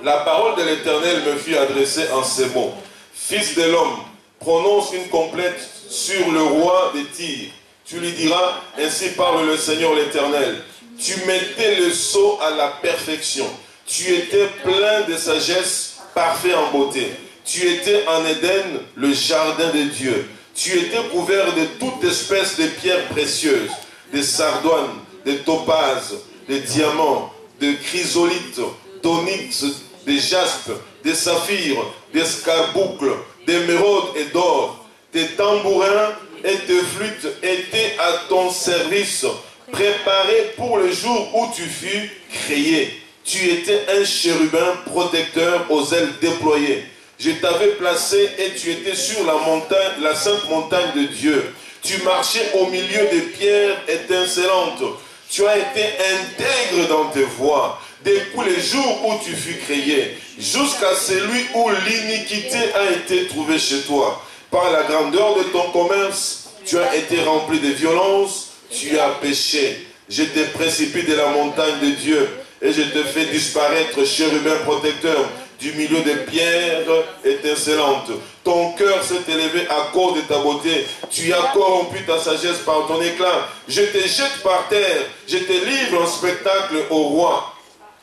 La parole de l'Éternel me fut adressée en ces mots. Fils de l'homme, prononce une complète sur le roi des Tyr. Tu lui diras, ainsi parle le Seigneur l'Éternel. Tu mettais le sceau à la perfection. Tu étais plein de sagesse, parfait en beauté. Tu étais en Éden, le jardin de Dieu. Tu étais couvert de toute espèce de pierres précieuses, des sardoines, des topazes, des diamants, des chrysolites, d'onyx, des jaspes, des saphirs, des scarboucles, d'émeraudes et d'or. Tes tambourins et tes flûtes étaient à ton service, préparés pour le jour où tu fus créé. Tu étais un chérubin protecteur aux ailes déployées. Je t'avais placé et tu étais sur la montagne, la sainte montagne de Dieu. Tu marchais au milieu des pierres étincelantes. Tu as été intègre dans tes voies, depuis le jour où tu fus créé, jusqu'à celui où l'iniquité a été trouvée chez toi. Par la grandeur de ton commerce, tu as été rempli de violence, tu as péché. Je te précipite de la montagne de Dieu et je te fais disparaître, chérubin protecteur, du milieu des pierres étincelantes. Ton cœur s'est élevé à cause de ta beauté. Tu as corrompu ta sagesse par ton éclat. Je te jette par terre. Je te livre en spectacle au roi.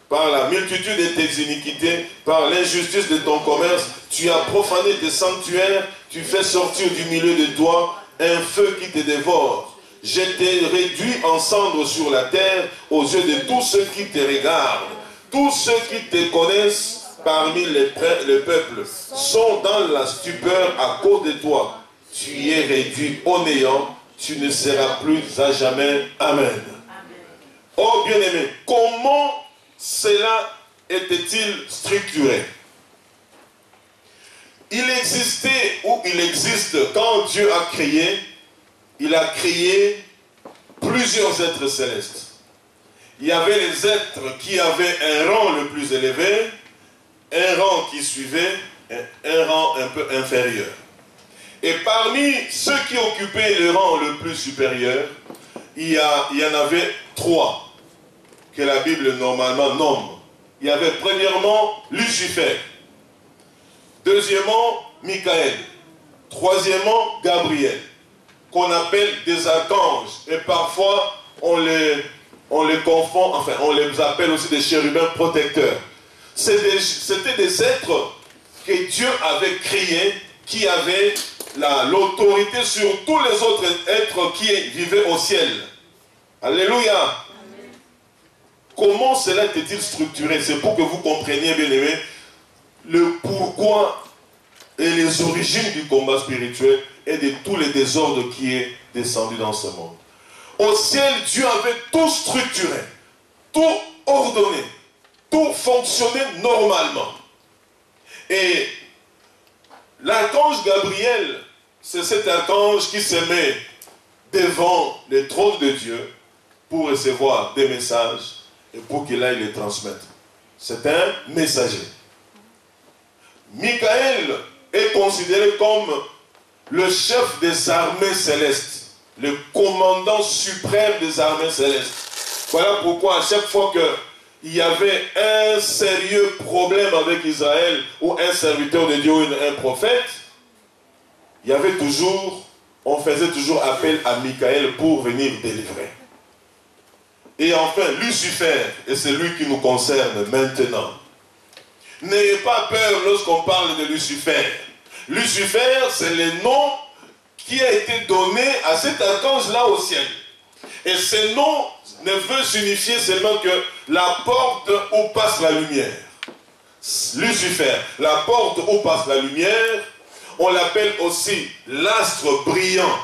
Par la multitude de tes iniquités, par l'injustice de ton commerce, tu as profané tes sanctuaires. Tu fais sortir du milieu de toi un feu qui te dévore. Je t'ai réduit en cendres sur la terre aux yeux de tous ceux qui te regardent. Tous ceux qui te connaissent parmi les peuples sont dans la stupeur à cause de toi. Tu es réduit au néant, tu ne seras plus à jamais. Amen. Oh bien-aimé, comment cela était-il structuré? Il existait ou il existe, quand Dieu a créé, il a créé plusieurs êtres célestes. Il y avait les êtres qui avaient un rang le plus élevé, un rang qui suivait, un rang un peu inférieur. Et parmi ceux qui occupaient le rang le plus supérieur, il y en avait trois que la Bible normalement nomme. Il y avait premièrement Lucifer, deuxièmement Michael, troisièmement Gabriel, qu'on appelle des archanges. Et parfois on les confond, enfin on les appelle aussi des chérubins protecteurs. C'était des êtres que Dieu avait créés, qui avaient l'autorité sur tous les autres êtres qui vivaient au ciel. Alléluia. Amen. Comment cela était-il structuré? C'est pour que vous compreniez, bien aimé, le pourquoi et les origines du combat spirituel et de tous les désordres qui est descendu dans ce monde. Au ciel, Dieu avait tout structuré, tout ordonné, tout fonctionnait normalement. Et l'archange Gabriel, c'est cet archange qui se met devant le trône de Dieu pour recevoir des messages et pour qu'il aille les transmettre. C'est un messager. Michael est considéré comme le chef des armées célestes, le commandant suprême des armées célestes. Voilà pourquoi à chaque fois qu'il y avait un sérieux problème avec Israël, ou un serviteur de Dieu, ou un prophète, il y avait toujours, on faisait toujours appel à Michael pour venir délivrer. Et enfin, Lucifer, et c'est lui qui nous concerne maintenant. N'ayez pas peur lorsqu'on parle de Lucifer. Lucifer, c'est le nom qui a été donné à cet archange-là au ciel. Et ce nom ne veut signifier seulement que la porte où passe la lumière. Lucifer, la porte où passe la lumière, on l'appelle aussi l'astre brillant.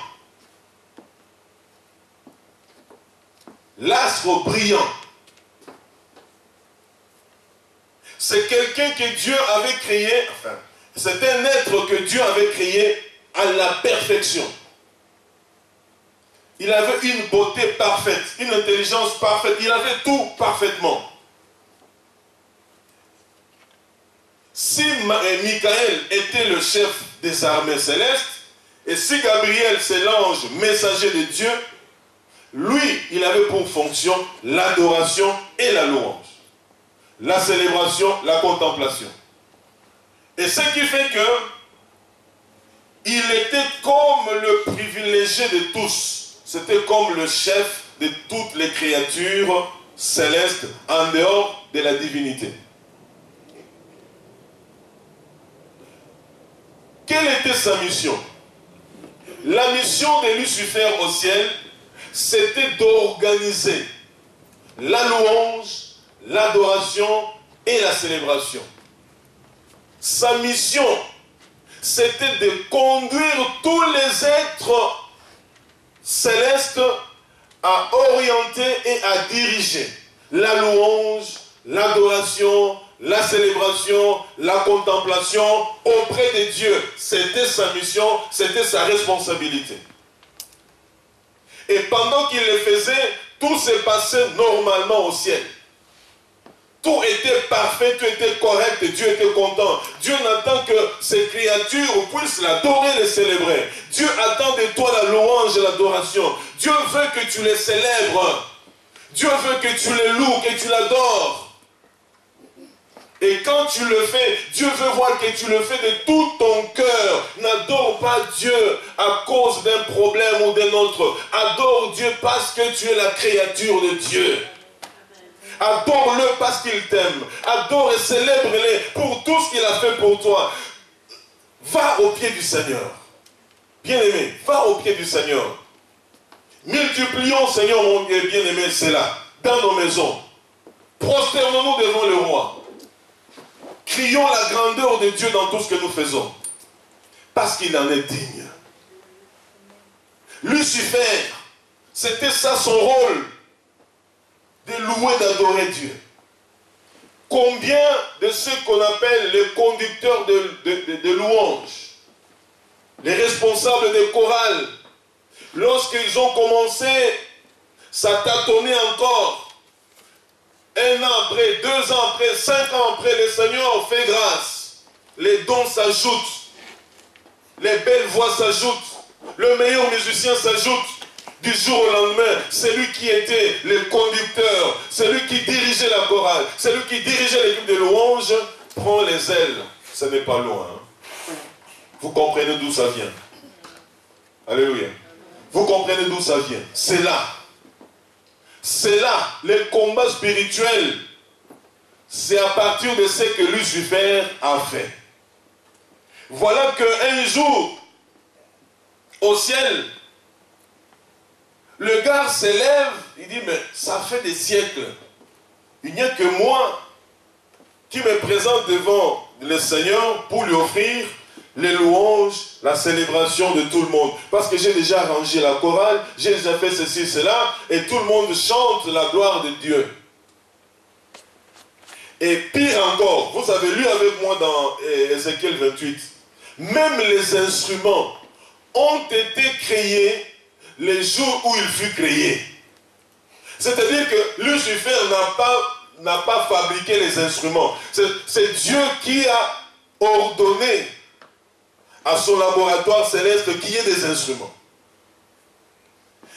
L'astre brillant. C'est quelqu'un que Dieu avait créé, enfin, c'est un être que Dieu avait créé à la perfection. Il avait une beauté parfaite, une intelligence parfaite, il avait tout parfaitement. Si Michael était le chef des armées célestes, et si Gabriel c'est l'ange messager de Dieu, lui, il avait pour fonction l'adoration et la louange. La célébration, la contemplation. Et ce qui fait que il était comme le privilégié de tous. C'était comme le chef de toutes les créatures célestes en dehors de la divinité. Quelle était sa mission? La mission de Lucifer au ciel, c'était d'organiser la louange, l'adoration et la célébration. Sa mission, c'était de conduire tous les êtres célestes à orienter et à diriger la louange, l'adoration, la célébration, la contemplation auprès de Dieu. C'était sa mission, c'était sa responsabilité. Et pendant qu'il le faisait, tout se passait normalement au ciel. Tout était parfait, tout était correct, Dieu était content. Dieu n'attend que ses créatures puissent l'adorer, le célébrer. Dieu attend de toi la louange et l'adoration. Dieu veut que tu les célèbres. Dieu veut que tu les loues, que tu l'adores. Et quand tu le fais, Dieu veut voir que tu le fais de tout ton cœur. N'adore pas Dieu à cause d'un problème ou d'un autre. Adore Dieu parce que tu es la créature de Dieu. Adore-le parce qu'il t'aime. Adore et célèbre-le pour tout ce qu'il a fait pour toi. Va au pied du Seigneur. Bien-aimé, va au pied du Seigneur. Multiplions, Seigneur mon bien-aimé, c'est là, dans nos maisons. Prosternons-nous devant le roi. Crions la grandeur de Dieu dans tout ce que nous faisons. Parce qu'il en est digne. Lucifer, c'était ça son rôle. De louer, d'adorer Dieu. Combien de ceux qu'on appelle les conducteurs de louanges, les responsables des chorales, lorsqu'ils ont commencé, ça tâtonnait encore. 1 an après, 2 ans après, 5 ans après, le Seigneur fait grâce. Les dons s'ajoutent. Les belles voix s'ajoutent. Le meilleur musicien s'ajoute. Du jour au lendemain, celui qui était le conducteur, celui qui dirigeait la chorale, celui qui dirigeait l'équipe de louange, prend les ailes. Ce n'est pas loin. Hein? Vous comprenez d'où ça vient? Alléluia. Vous comprenez d'où ça vient? C'est là. C'est là, les combats spirituels. C'est à partir de ce que Lucifer a fait. Voilà qu'un jour, au ciel, le gars s'élève, il dit, mais ça fait des siècles. Il n'y a que moi qui me présente devant le Seigneur pour lui offrir les louanges, la célébration de tout le monde. Parce que j'ai déjà arrangé la chorale, j'ai déjà fait ceci, cela, et tout le monde chante la gloire de Dieu. Et pire encore, vous avez lu avec moi dans Ézéchiel 28, même les instruments ont été créés les jours où il fut créé. C'est-à-dire que Lucifer n'a pas fabriqué les instruments. C'est Dieu qui a ordonné à son laboratoire céleste qu'il y ait des instruments.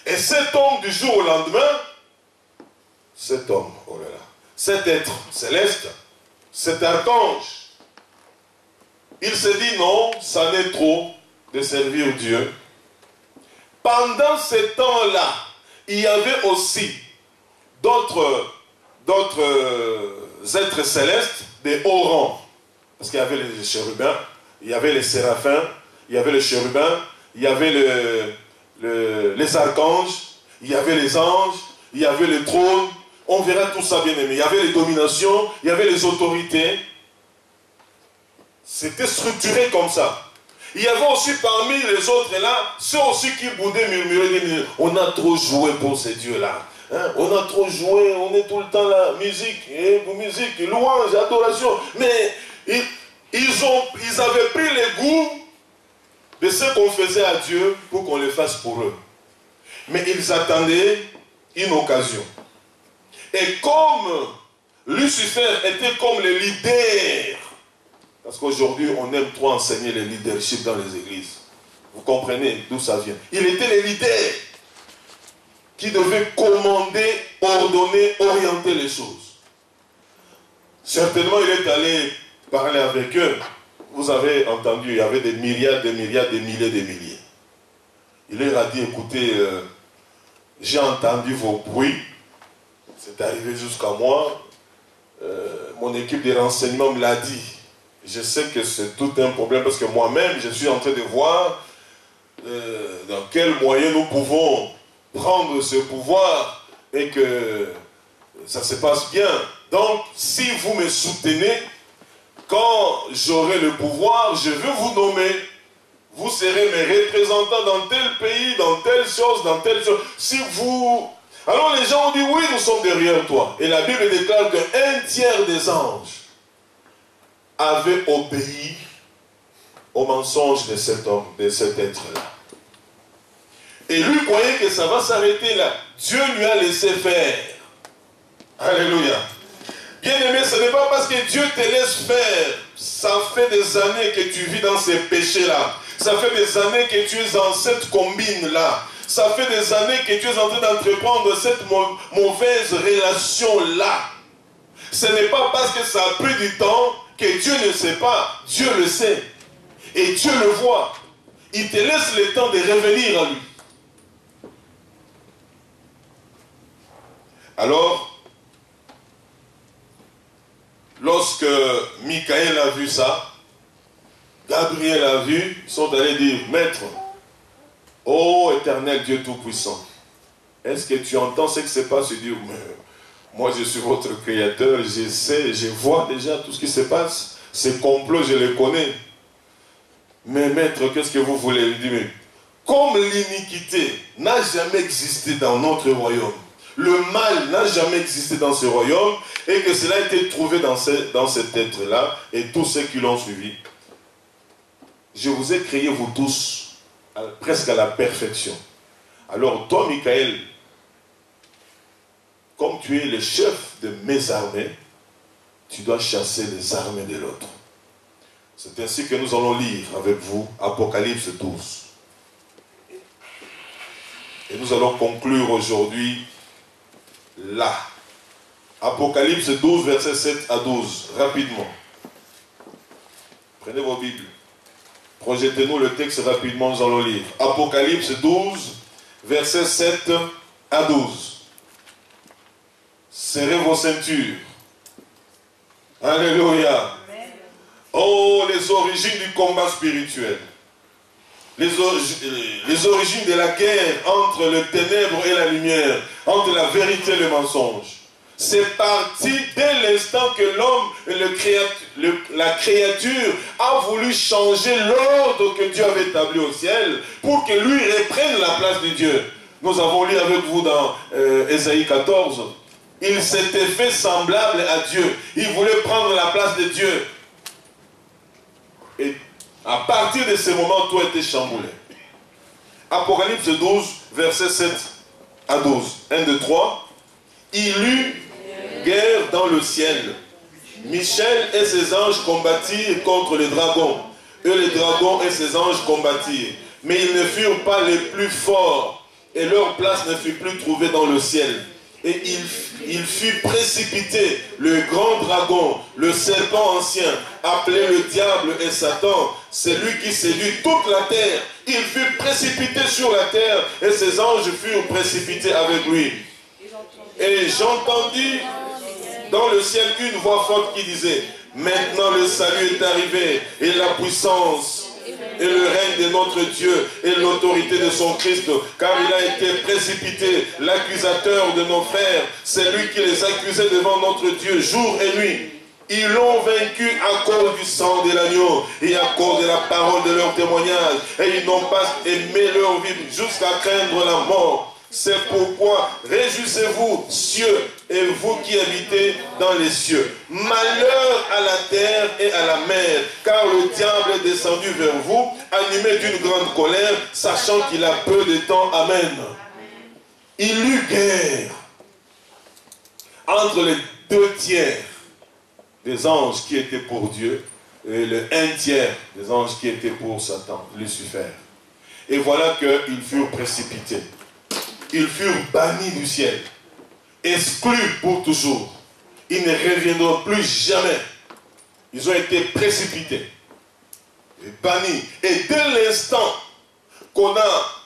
Et cet homme du jour au lendemain, cet homme, oh là là, cet être céleste, cet archange, il s'est dit non, ça n'est trop de servir Dieu. Pendant ce temps-là, il y avait aussi d'autres êtres célestes, des hauts rangs. Parce qu'il y avait les chérubins, il y avait les séraphins, il y avait les chérubins, il y avait les archanges, il y avait les anges, il y avait les trônes. On verra tout ça bien aimé. Il y avait les dominations, il y avait les autorités. C'était structuré comme ça. Il y avait aussi parmi les autres là, ceux aussi qui boudaient, murmuraient, on a trop joué pour ces dieux-là. Hein? On a trop joué, on est tout le temps là, musique, louange, adoration. Mais ils avaient pris le goût de ce qu'on faisait à Dieu pour qu'on le fasse pour eux. Mais ils attendaient une occasion. Et comme Lucifer était comme le leader, parce qu'aujourd'hui on aime trop enseigner le leadership dans les églises. Vous comprenez d'où ça vient. Il était le leader qui devait commander, ordonner, orienter les choses. Certainement il est allé parler avec eux. Vous avez entendu, il y avait des myriades, des milliers, des milliers. Il leur a dit, écoutez, j'ai entendu vos bruits, c'est arrivé jusqu'à moi, mon équipe de renseignement me l'a dit. Je sais que c'est tout un problème parce que moi-même, je suis en train de voir dans quel moyen nous pouvons prendre ce pouvoir et que ça se passe bien. Donc, si vous me soutenez, quand j'aurai le pouvoir, je vais vous nommer. Vous serez mes représentants dans tel pays, dans telle chose, dans telle chose. Si vous... Alors les gens ont dit, oui, nous sommes derrière toi. Et la Bible déclare qu'un tiers des anges avaient obéi au mensonge de cet homme, de cet être-là. Et lui croyait que ça va s'arrêter là. Dieu lui a laissé faire. Alléluia. Bien-aimé, ce n'est pas parce que Dieu te laisse faire. Ça fait des années que tu vis dans ces péchés-là. Ça fait des années que tu es dans cette combine-là. Ça fait des années que tu es en train d'entreprendre cette mauvaise relation-là. Ce n'est pas parce que ça a pris du temps que Dieu ne sait pas. Dieu le sait. Et Dieu le voit. Il te laisse le temps de revenir à lui. Alors, lorsque Michael a vu ça, Gabriel a vu, ils sont allés dire, Maître, ô éternel Dieu Tout-Puissant, est-ce que tu entends ce qui se passe? Je dis, moi je suis votre créateur, je sais, je vois déjà tout ce qui se passe. Ces complots, je les connais. Mais maître, qu'est-ce que vous voulez? Il dit, mais comme l'iniquité n'a jamais existé dans notre royaume, le mal n'a jamais existé dans ce royaume, et que cela a été trouvé dans cet être-là, et tous ceux qui l'ont suivi, je vous ai créé, vous tous, presque à la perfection. Alors toi, Michael, comme tu es le chef de mes armées, tu dois chasser les armées de l'autre. C'est ainsi que nous allons lire avec vous Apocalypse 12. Et nous allons conclure aujourd'hui là. Apocalypse 12, versets 7 à 12, rapidement. Prenez vos Bibles. Projetez-nous le texte rapidement, nous allons lire. Apocalypse 12, versets 7 à 12. Serrez vos ceintures. Alléluia. Oh, les origines du combat spirituel. Les origines de la guerre entre le ténèbre et la lumière, entre la vérité et le mensonge. C'est parti dès l'instant que l'homme, la créature a voulu changer l'ordre que Dieu avait établi au ciel pour que lui reprenne la place de Dieu. Nous avons lu avec vous dans Ésaïe 14. Il s'était fait semblable à Dieu. Il voulait prendre la place de Dieu. Et à partir de ce moment, tout a été chamboulé. Apocalypse 12, versets 7 à 12. 1, 2, 3. Il eut guerre dans le ciel. Michel et ses anges combattirent contre les dragons. Et les dragons et ses anges combattirent. Mais ils ne furent pas les plus forts. Et leur place ne fut plus trouvée dans le ciel. Et il fut précipité, le grand dragon, le serpent ancien, appelé le diable et Satan, c'est lui qui séduit toute la terre. Il fut précipité sur la terre et ses anges furent précipités avec lui. Et j'entendis dans le ciel une voix forte qui disait, maintenant le salut est arrivé et la puissance et le règne de notre Dieu et l'autorité de son Christ, car il a été précipité, l'accusateur de nos frères, c'est lui qui les accusait devant notre Dieu jour et nuit. Ils l'ont vaincu à cause du sang de l'agneau et à cause de la parole de leur témoignage, et ils n'ont pas aimé leur vie jusqu'à craindre la mort. C'est pourquoi réjouissez-vous, cieux, et vous qui habitez dans les cieux. Malheur à la terre et à la mer, car le diable est descendu vers vous, animé d'une grande colère, sachant qu'il a peu de temps. Amen. Il eut guerre entre les 2 tiers des anges qui étaient pour Dieu et le 1 tiers des anges qui étaient pour Satan, Lucifer. Et voilà qu'ils furent précipités. Ils furent bannis du ciel, exclus pour toujours. Ils ne reviendront plus jamais. Ils ont été précipités et bannis. Et dès l'instant qu'on a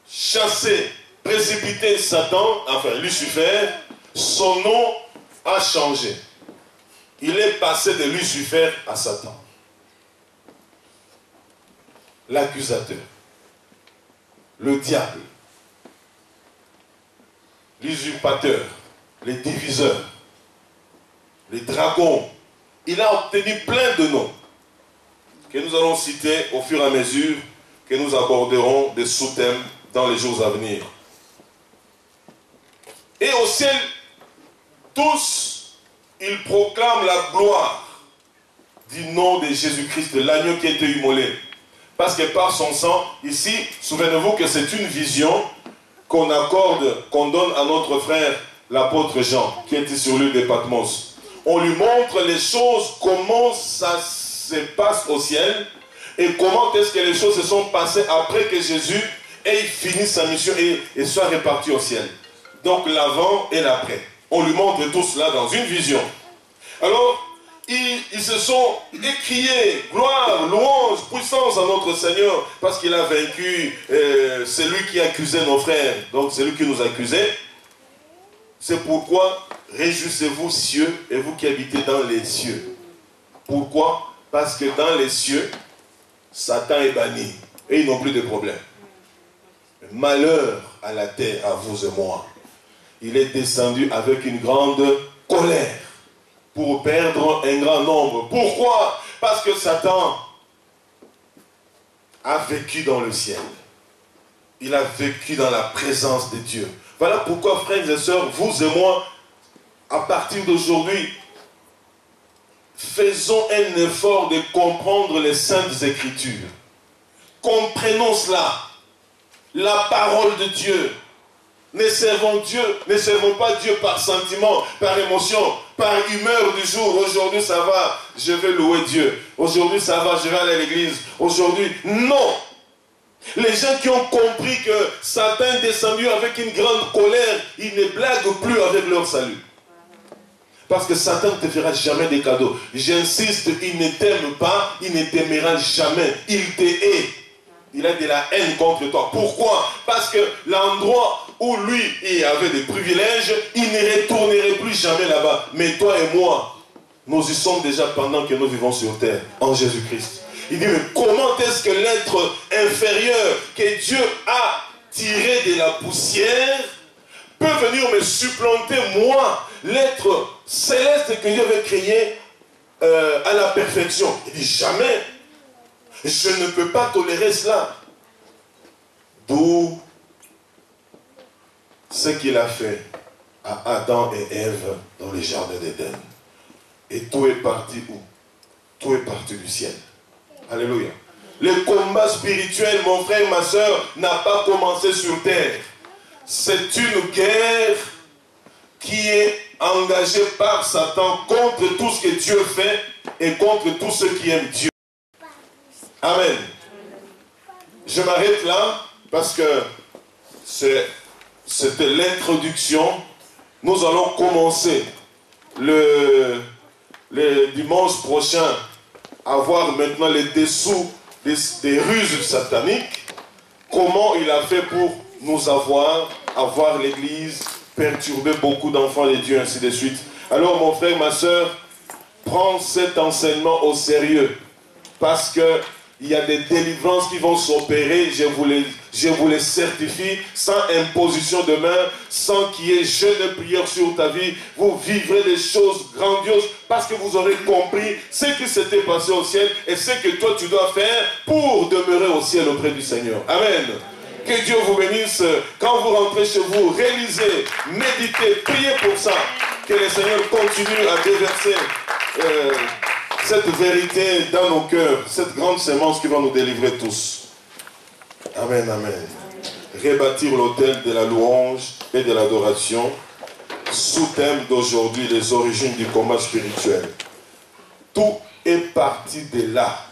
chassé, précipité Satan, enfin Lucifer, son nom a changé. Il est passé de Lucifer à Satan, l'accusateur. le diable, l'usurpateur, les diviseurs, les dragons. Il a obtenu plein de noms que nous allons citer au fur et à mesure que nous aborderons des sous-thèmes dans les jours à venir. Et au ciel, tous, ils proclament la gloire du nom de Jésus-Christ, de l'agneau qui a été immolé. Parce que par son sang, ici, souvenez-vous que c'est une vision qu'on accorde, qu'on donne à notre frère, l'apôtre Jean, qui était sur l'île de Patmos. On lui montre les choses, comment ça se passe au ciel, et comment est-ce que les choses se sont passées après que Jésus ait fini sa mission et soit réparti au ciel. Donc l'avant et l'après. On lui montre tout cela dans une vision. Alors, ils se sont écriés gloire, louange, puissance à notre Seigneur, parce qu'il a vaincu celui qui accusait nos frères, donc celui qui nous accusait. C'est pourquoi réjouissez-vous cieux et vous qui habitez dans les cieux. Pourquoi? Parce que dans les cieux, Satan est banni et ils n'ont plus de problème. Malheur à la terre, à vous et moi. Il est descendu avec une grande colère pour perdre un grand nombre. Pourquoi? Parce que Satan a vécu dans le ciel. Il a vécu dans la présence de Dieu. Voilà pourquoi, frères et sœurs, vous et moi, à partir d'aujourd'hui, faisons un effort de comprendre les Saintes Écritures. Comprenons cela. La parole de Dieu. Ne servons pas Dieu par sentiment, par émotion, par humeur du jour. Aujourd'hui ça va, je vais louer Dieu. Aujourd'hui ça va, je vais aller à l'église. Aujourd'hui, non. Les gens qui ont compris que Satan est descendu avec une grande colère, ils ne blaguent plus avec leur salut. Parce que Satan ne te fera jamais des cadeaux. J'insiste, il ne t'aime pas, il ne t'aimera jamais. Il te hait. Il a de la haine contre toi. Pourquoi? Parce que l'endroit où lui, il avait des privilèges, il ne retournerait plus jamais là-bas. Mais toi et moi, nous y sommes déjà pendant que nous vivons sur terre, en Jésus-Christ. Il dit, mais comment est-ce que l'être inférieur que Dieu a tiré de la poussière peut venir me supplanter, moi, l'être céleste que Dieu avait créé à la perfection? Il dit, jamais. Je ne peux pas tolérer cela. D'où ce qu'il a fait à Adam et Ève dans le jardin d'Éden. Et tout est parti où? Tout est parti du ciel. Alléluia. Le combat spirituel, mon frère, ma soeur, n'a pas commencé sur terre. C'est une guerre qui est engagée par Satan contre tout ce que Dieu fait et contre tous ceux qui aiment Dieu. Amen. Je m'arrête là parce que c'était l'introduction. Nous allons commencer le dimanche prochain à voir maintenant les dessous des ruses sataniques. Comment il a fait pour nous avoir l'église, perturber beaucoup d'enfants de Dieu, ainsi de suite. Alors mon frère, ma soeur, prends cet enseignement au sérieux. Parce que il y a des délivrances qui vont s'opérer, je vous les certifie, sans imposition de main, sans qu'il y ait jeûne de prière sur ta vie. Vous vivrez des choses grandioses parce que vous aurez compris ce qui s'était passé au ciel et ce que toi tu dois faire pour demeurer au ciel auprès du Seigneur. Amen. Que Dieu vous bénisse. Quand vous rentrez chez vous, réalisez, méditez, priez pour ça. Que le Seigneur continue à déverser cette vérité dans nos cœurs, cette grande sémence qui va nous délivrer tous. Amen, amen. Rebâtir l'autel de la louange et de l'adoration, sous-thème d'aujourd'hui, les origines du combat spirituel. Tout est parti de là.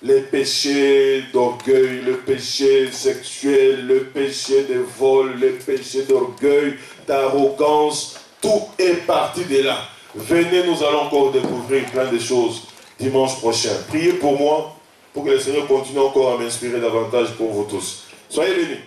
Les péchés d'orgueil, le péché sexuel, le péché de vol, le péché d'orgueil, d'arrogance, tout est parti de là. Venez, nous allons encore découvrir plein de choses dimanche prochain. Priez pour moi, pour que le Seigneur continue encore à m'inspirer davantage pour vous tous. Soyez bénis.